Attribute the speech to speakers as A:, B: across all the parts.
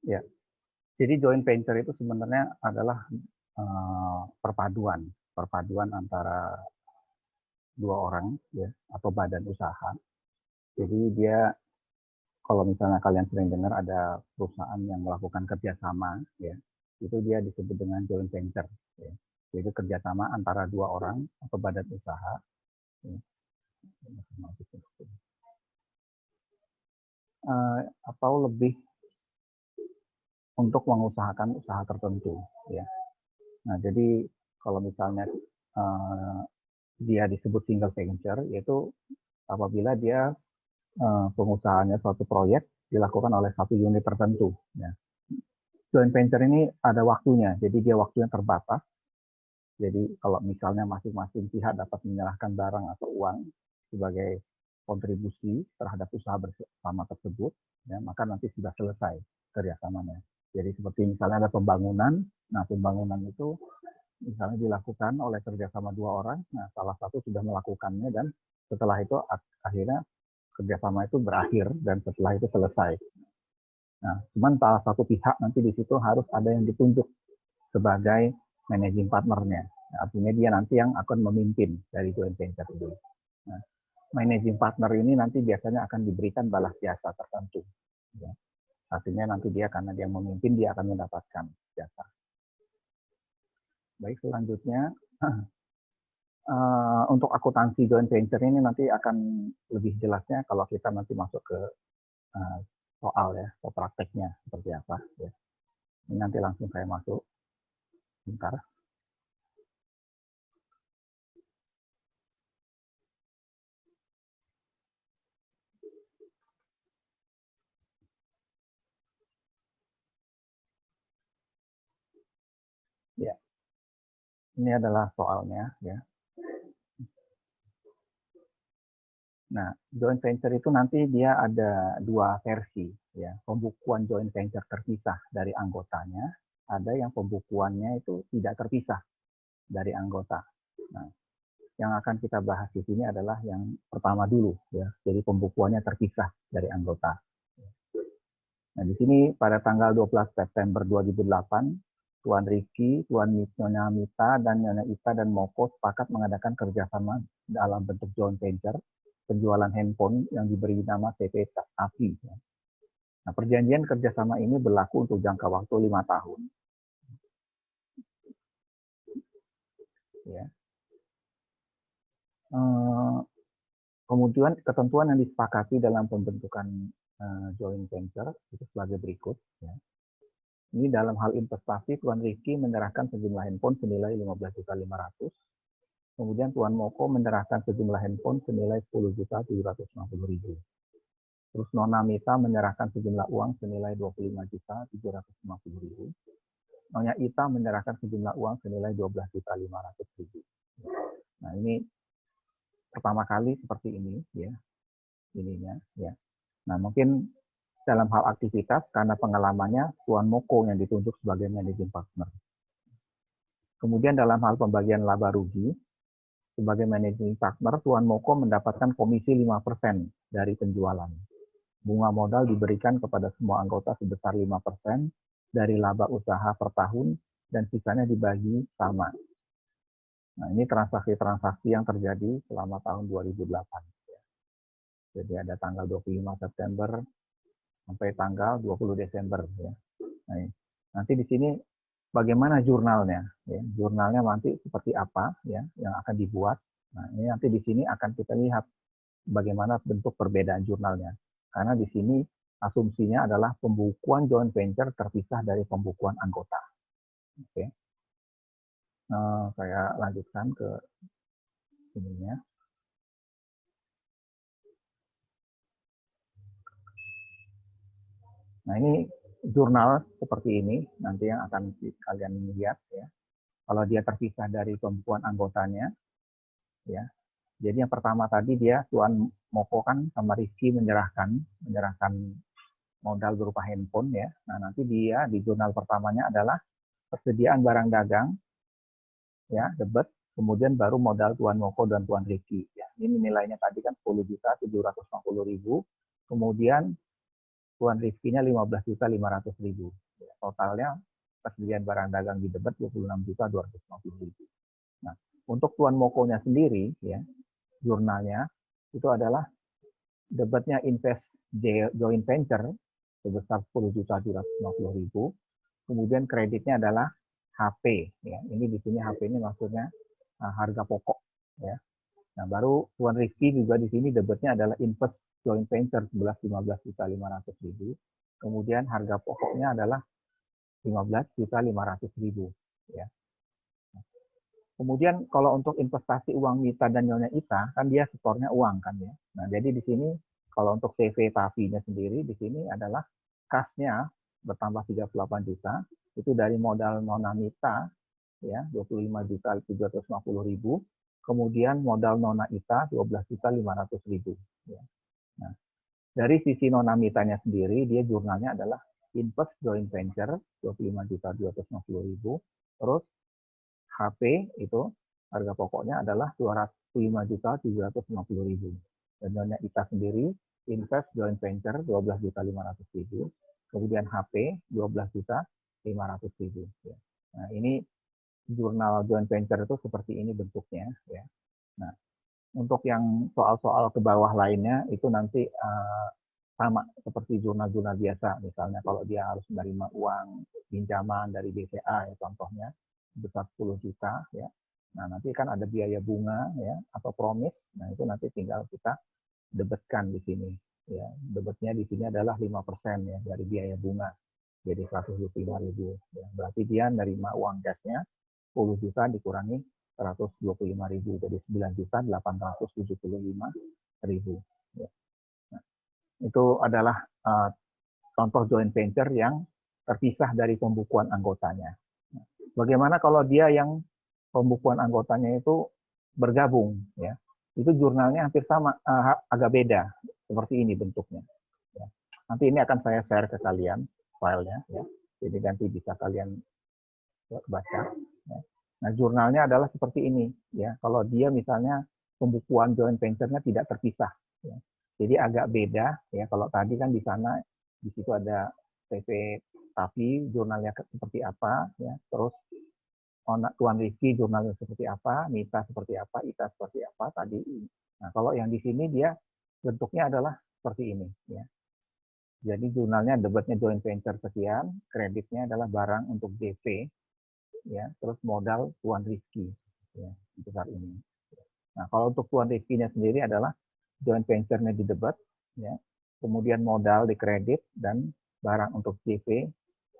A: Ya, jadi joint venture itu sebenarnya adalah perpaduan antara dua orang ya atau badan usaha. Jadi dia kalau misalnya kalian sering dengar ada perusahaan yang melakukan kerjasama ya, itu dia disebut dengan joint venture. Ya. Jadi kerjasama antara dua orang atau badan usaha. Ya. Atau lebih untuk mengusahakan usaha tertentu. Ya. Nah, jadi kalau misalnya dia disebut single venture, yaitu apabila dia pengusahanya suatu proyek dilakukan oleh satu unit tertentu. Ya. Joint venture ini ada waktunya, jadi dia waktunya terbatas. Jadi kalau misalnya masing-masing pihak dapat menyerahkan barang atau uang sebagai kontribusi terhadap usaha bersama tersebut, ya, maka nanti sudah selesai kerjasamanya. Jadi seperti misalnya ada pembangunan, nah pembangunan itu misalnya dilakukan oleh kerjasama dua orang, nah salah satu sudah melakukannya dan setelah itu akhirnya kerjasama itu berakhir dan setelah itu selesai. Nah, cuman salah satu pihak nanti di situ harus ada yang ditunjuk sebagai managing partnernya. Nah, artinya dia nanti yang akan memimpin dari joint venture itu. Nah, managing partner ini nanti biasanya akan diberikan balas jasa tertentu. Ya. Artinya nanti dia karena dia memimpin dia akan mendapatkan jasa. Baik, selanjutnya untuk akuntansi joint venture ini nanti akan lebih jelasnya kalau kita nanti masuk ke soal ya, atau prakteknya seperti apa. Ya. Ini nanti langsung saya masuk. Bentar. Ya, ini adalah soalnya ya. Nah, joint venture itu nanti dia ada dua versi ya. Pembukuan joint venture terpisah dari anggotanya, ada yang pembukuannya itu tidak terpisah dari anggota. Nah, yang akan kita bahas di sini adalah yang pertama dulu ya. Jadi pembukuannya terpisah dari anggota. Nah, di sini pada tanggal 12 September 2008, Tuan Riki, Tuan Nyonya Mita, dan Nyonya Ita dan Moko sepakat mengadakan kerjasama dalam bentuk joint venture penjualan handphone yang diberi nama TP API. Nah, perjanjian kerjasama ini berlaku untuk jangka waktu 5 tahun. Ya. Kemudian ketentuan yang disepakati dalam pembentukan joint venture itu sebagai berikut. Ya. Ini dalam hal investasi, Tuan Riki menyerahkan sejumlah handphone senilai 15.500.000. Kemudian Tuan Moko menyerahkan sejumlah handphone senilai 10.750.000. Terus Nona Mita menyerahkan sejumlah uang senilai 25.750.000. Nyonya Ita menyerahkan sejumlah uang senilai 12.500.000. Nah, ini pertama kali seperti ini ya. Ininya ya. Nah, mungkin dalam hal aktivitas karena pengalamannya Tuan Moko yang ditunjuk sebagai managing partner. Kemudian dalam hal pembagian laba rugi, sebagai managing partner, Tuan Moko mendapatkan komisi 5% dari penjualan. Bunga modal diberikan kepada semua anggota sebesar 5% dari laba usaha per tahun dan sisanya dibagi sama. Nah, ini transaksi-transaksi yang terjadi selama tahun 2008. Jadi ada tanggal 25 September sampai tanggal 20 Desember. Ya. Nah, nanti di sini bagaimana jurnalnya? Ya. Jurnalnya nanti seperti apa ya yang akan dibuat. Nah, ini nanti di sini akan kita lihat bagaimana bentuk perbedaan jurnalnya. Karena di sini asumsinya adalah pembukuan joint venture terpisah dari pembukuan anggota. Oke. Saya lanjutkan ke ininya. Nah, ini jurnal seperti ini nanti yang akan kalian lihat ya. Kalau dia terpisah dari pembukuan anggotanya ya. Jadi yang pertama tadi dia Tuan Moko kan sama Rizky menyerahkan modal berupa handphone ya. Nah, nanti dia di jurnal pertamanya adalah persediaan barang dagang ya, debit, kemudian baru modal Tuan Moko dan Tuan Rizky ya. Ini nilainya tadi kan 10.750.000. Kemudian Tuan Rizkinya 15.500.000. Totalnya persediaan barang dagang di debat 26.250.000. Nah, untuk Tuan Mokonya sendiri, ya, jurnalnya itu adalah debatnya invest joint venture sebesar 10.750.000. Kemudian kreditnya adalah HP, ya. Ini di sini HP ini maksudnya harga pokok, ya. Nah, baru Tuan Rizky juga di sini debatnya adalah invest joint venture 15.500.000. Kemudian harga pokoknya adalah 15.500.000, ya. Kemudian kalau untuk investasi uang Mita dan Nyonya Ita, kan dia setornya uang kan ya. Nah, jadi di sini kalau untuk CV Tafinya sendiri di sini adalah kasnya bertambah 38 juta, itu dari modal Nona Mita ya 25.750.000, kemudian modal Nona Ita 12.500.000 ya. Nah, dari sisi Nona Mitanya sendiri dia jurnalnya adalah invest joint venture 25.250.000, terus HP itu harga pokoknya adalah 205.750.000. Dan Nyonya Ita sendiri invest joint venture 12.500.000, kemudian HP 12.500.000. Nah, ini jurnal joint venture itu seperti ini bentuknya, ya. Nah, untuk yang soal-soal ke bawah lainnya itu nanti sama seperti jurnal-jurnal biasa. Misalnya kalau dia harus menerima uang pinjaman dari BCA ya contohnya sebesar 10 juta ya. Nah, nanti kan ada biaya bunga ya atau promis. Nah, itu nanti tinggal kita debetkan di sini ya. Debetnya di sini adalah 5% ya dari biaya bunga. Jadi 125.000 ya. Berarti dia menerima uang cashnya 10 juta dikurangi 125.000 jadi 9.875.000 ya. Nah, itu adalah contoh joint venture yang terpisah dari pembukuan anggotanya. Bagaimana kalau dia yang pembukuan anggotanya itu bergabung, ya? Itu jurnalnya hampir sama, agak beda, seperti ini bentuknya. Ya. Nanti ini akan saya share ke kalian filenya, ya. Jadi nanti bisa kalian baca. Ya. Nah, jurnalnya adalah seperti ini, ya. Kalau dia misalnya pembukuan joint venture-nya tidak terpisah, ya. Jadi agak beda, ya. Kalau tadi kan di sana di situ ada CV tapi jurnalnya seperti apa, ya. Terus Tuan Rizky jurnalnya seperti apa, Mita seperti apa, Ita seperti apa tadi. Nah, kalau yang di sini dia bentuknya adalah seperti ini, ya. Jadi jurnalnya debatnya joint venture sekian, kreditnya adalah barang untuk DP, ya. Terus modal Tuan Rizky, ya, sebesar ini. Nah, kalau untuk Tuan Rizky-nya sendiri adalah joint venture-nya di debat, ya. Kemudian modal di kredit dan barang untuk DP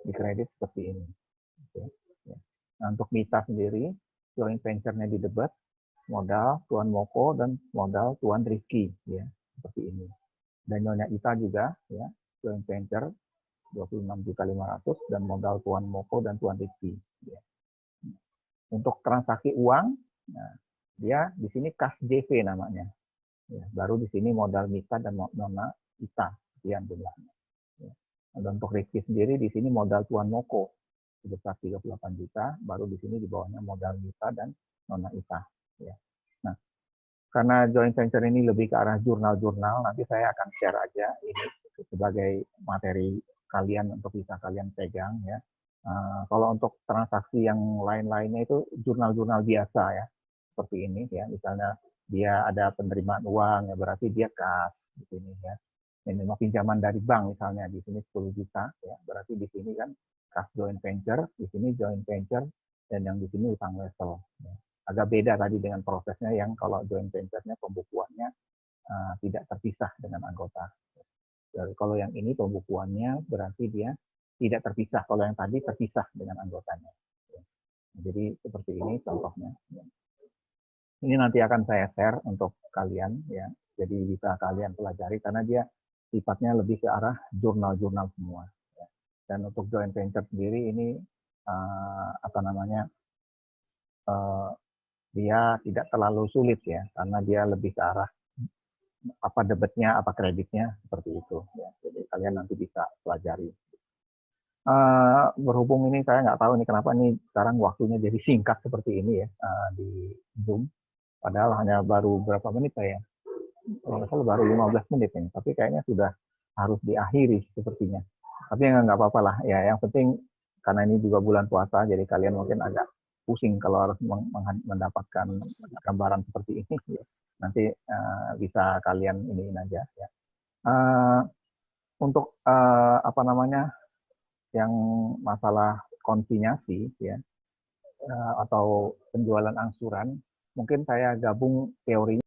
A: di kredit seperti ini. Oke. Nah, untuk Mita sendiri, joint venture-nya di debat, modal Tuan Moko dan modal Tuan Rizky, ya, seperti ini. Dan Nyonya Ita juga, ya, joint venture 26.500 dan modal Tuan Moko dan Tuan Rizky. Ya. Untuk transaksi uang, nah, dia di sini kas JV namanya. Ya, baru di sini modal Mita dan Nona Ita, sekian jumlahnya. Ya. Dan untuk Rizky sendiri di sini modal Tuan Moko sebesar 38 juta, baru di sini di bawahnya modal Mita dan Nona Ita. Ya. Nah, karena joint venture ini lebih ke arah jurnal-jurnal, nanti saya akan share aja ini sebagai materi kalian untuk bisa kalian pegang ya. Kalau untuk transaksi yang lain-lainnya itu jurnal-jurnal biasa ya, seperti ini ya. Misalnya dia ada penerimaan uang ya berarti dia kas di sini ya. Minimal pinjaman dari bank misalnya di sini 10 juta ya, berarti di sini kan kas joint venture, di sini joint venture, dan yang di sini utang level. Ya. Agak beda tadi dengan prosesnya yang kalau joint venture-nya pembukuannya tidak terpisah dengan anggota. Jadi kalau yang ini pembukuannya berarti dia tidak terpisah. Kalau yang tadi terpisah dengan anggotanya. Ya. Jadi seperti ini contohnya. Ya. Ini nanti akan saya share untuk kalian ya. Jadi bisa kalian pelajari karena dia sifatnya lebih ke arah jurnal-jurnal semua. Dan untuk joint venture sendiri ini dia tidak terlalu sulit ya karena dia lebih ke arah apa debitnya apa kreditnya seperti itu ya. Jadi kalian nanti bisa pelajari. Berhubung ini saya nggak tahu nih kenapa nih sekarang waktunya jadi singkat seperti ini ya di Zoom. Padahal hanya baru berapa menit saya. Kalau baru 15 menit ini, tapi kayaknya sudah harus diakhiri sepertinya. Tapi nggak apa-apa lah ya. Yang penting karena ini juga bulan puasa, jadi kalian mungkin agak pusing kalau harus mendapatkan gambaran seperti ini. Ya. Nanti bisa kalian iniin aja. Ya. Untuk apa namanya yang masalah konsinyasi ya atau penjualan angsuran, mungkin saya gabung teorinya